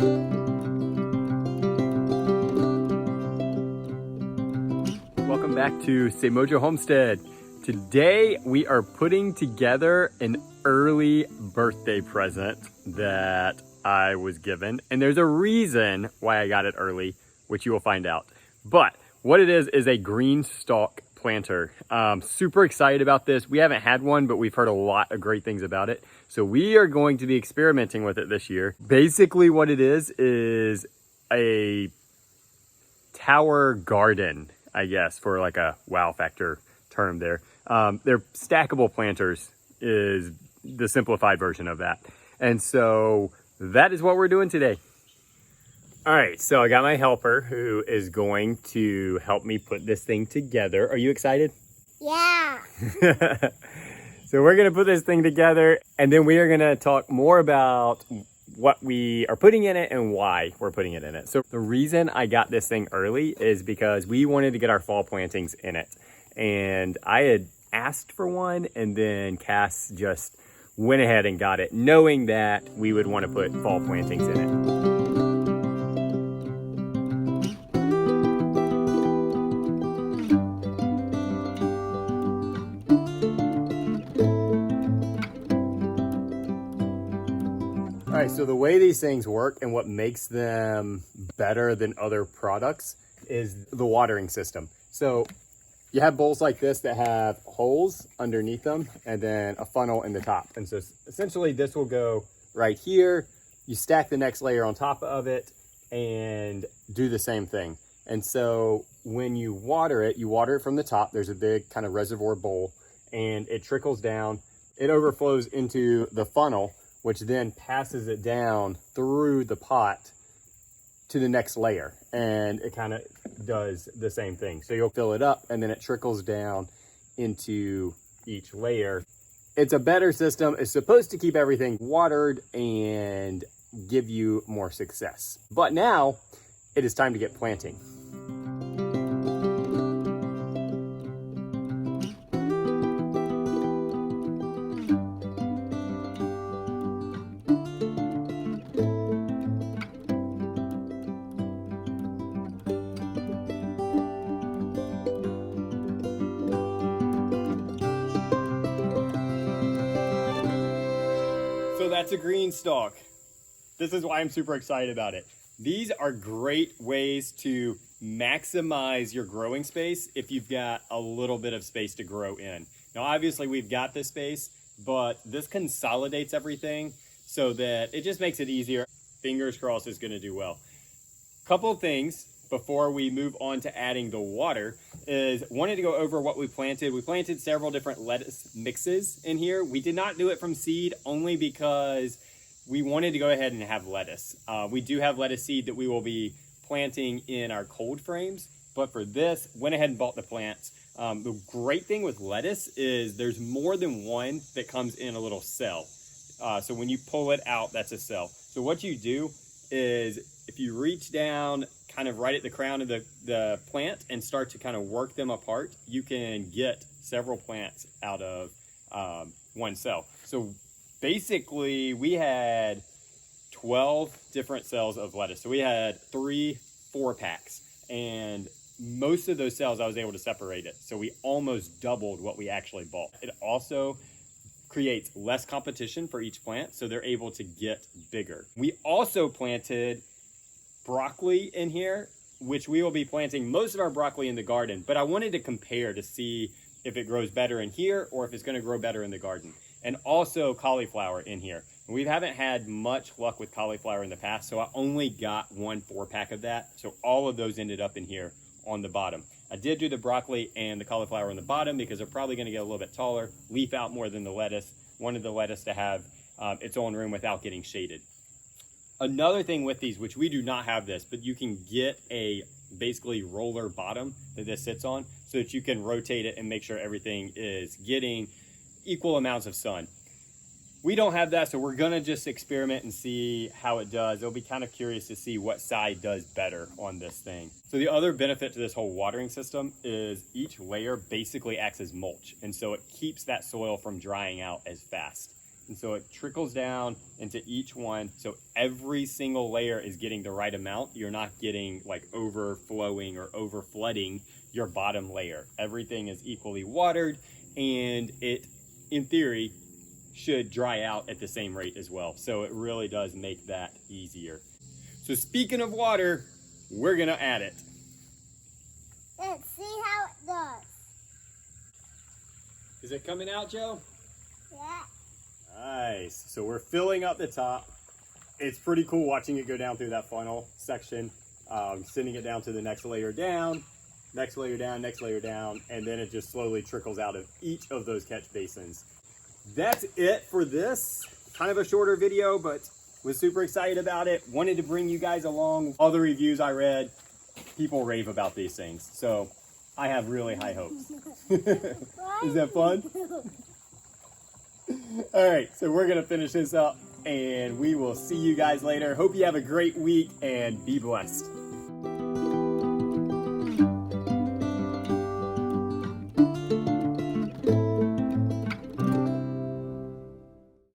Welcome back to Semojo Homestead. Today we are putting together an early birthday present that I was given, and there's a reason why I got it early, which you will find out. But what it is a Greenstalk planter. Super excited about this. We haven't had one, but we've heard a lot of great things about it. So we are going to be experimenting with it this year. Basically what it is a tower garden, I guess, for like a wow factor term there. They're stackable planters is the simplified version of that. And so that is what we're doing today. All right, so I got my helper who is going to help me put this thing together. Are you excited? Yeah. So we're gonna put this thing together, and then we are gonna talk more about what we are putting in it and why we're putting it in it. So the reason I got this thing early is because we wanted to get our fall plantings in it. And I had asked for one, and then Cass just went ahead and got it, knowing that we would want to put fall plantings in it. All right, so the way these things work and what makes them better than other products is the watering system. So you have bowls like this that have holes underneath them and then a funnel in the top. And so essentially this will go right here. You stack the next layer on top of it and do the same thing. And so when you water it from the top. There's a big kind of reservoir bowl and it trickles down. It overflows into the funnel, which then passes it down through the pot to the next layer. And it kind of does the same thing. So you'll fill it up and then it trickles down into each layer. It's a better system. It's supposed to keep everything watered and give you more success. But now it is time to get planting. So that's a Greenstalk. This is why I'm super excited about it. These are great ways to maximize your growing space if you've got a little bit of space to grow in. Now, obviously we've got this space, but this consolidates everything so that it just makes it easier. Fingers crossed it's gonna do well. Couple things before we move on to adding the water is wanted to go over what we planted. We planted several different lettuce mixes in here. We did not do it from seed only because we wanted to go ahead and have lettuce. We do have lettuce seed that we will be planting in our cold frames, but for this, went ahead and bought the plants. The great thing with lettuce is there's more than one that comes in a little cell. So when you pull it out, that's a cell. So what you do is if you reach down kind of right at the crown of the plant and start to kind of work them apart, you can get several plants out of one cell. So basically we had 12 different cells of lettuce. So we had 3 4-packs, and most of those cells I was able to separate it. So we almost doubled what we actually bought. It also creates less competition for each plant, so they're able to get bigger. We also planted broccoli in here, which we will be planting most of our broccoli in the garden, but I wanted to compare to see if it grows better in here or if it's going to grow better in the garden. And also cauliflower in here. We haven't had much luck with cauliflower in the past, so I only got 1 4-pack of that. So all of those ended up in here on the bottom. I did do the broccoli and the cauliflower on the bottom because they're probably going to get a little bit taller, leaf out more than the lettuce. Wanted the lettuce to have its own room without getting shaded. Another thing with these, which we do not have this, but you can get a basically roller bottom that this sits on so that you can rotate it and make sure everything is getting equal amounts of sun. We don't have that, so we're gonna just experiment and see how it does. It'll be kind of curious to see what side does better on this thing. So the other benefit to this whole watering system is each layer basically acts as mulch, and so it keeps that soil from drying out as fast. And so it trickles down into each one. So every single layer is getting the right amount. You're not getting like overflowing or over flooding your bottom layer. Everything is equally watered, and it, in theory, should dry out at the same rate as well. So it really does make that easier. So speaking of water, we're gonna add it. Let's see how it does. Is it coming out, Joe? Yeah. Nice. So we're filling up the top. It's pretty cool watching it go down through that funnel section, sending it down to the next layer down, next layer down, next layer down, and then it just slowly trickles out of each of those catch basins. That's it for this. Kind of a shorter video, but was super excited about it. Wanted to bring you guys along. All the reviews I read, people rave about these things. So I have really high hopes. Is that fun? All right, so we're gonna finish this up and we will see you guys later. Hope you have a great week and be blessed.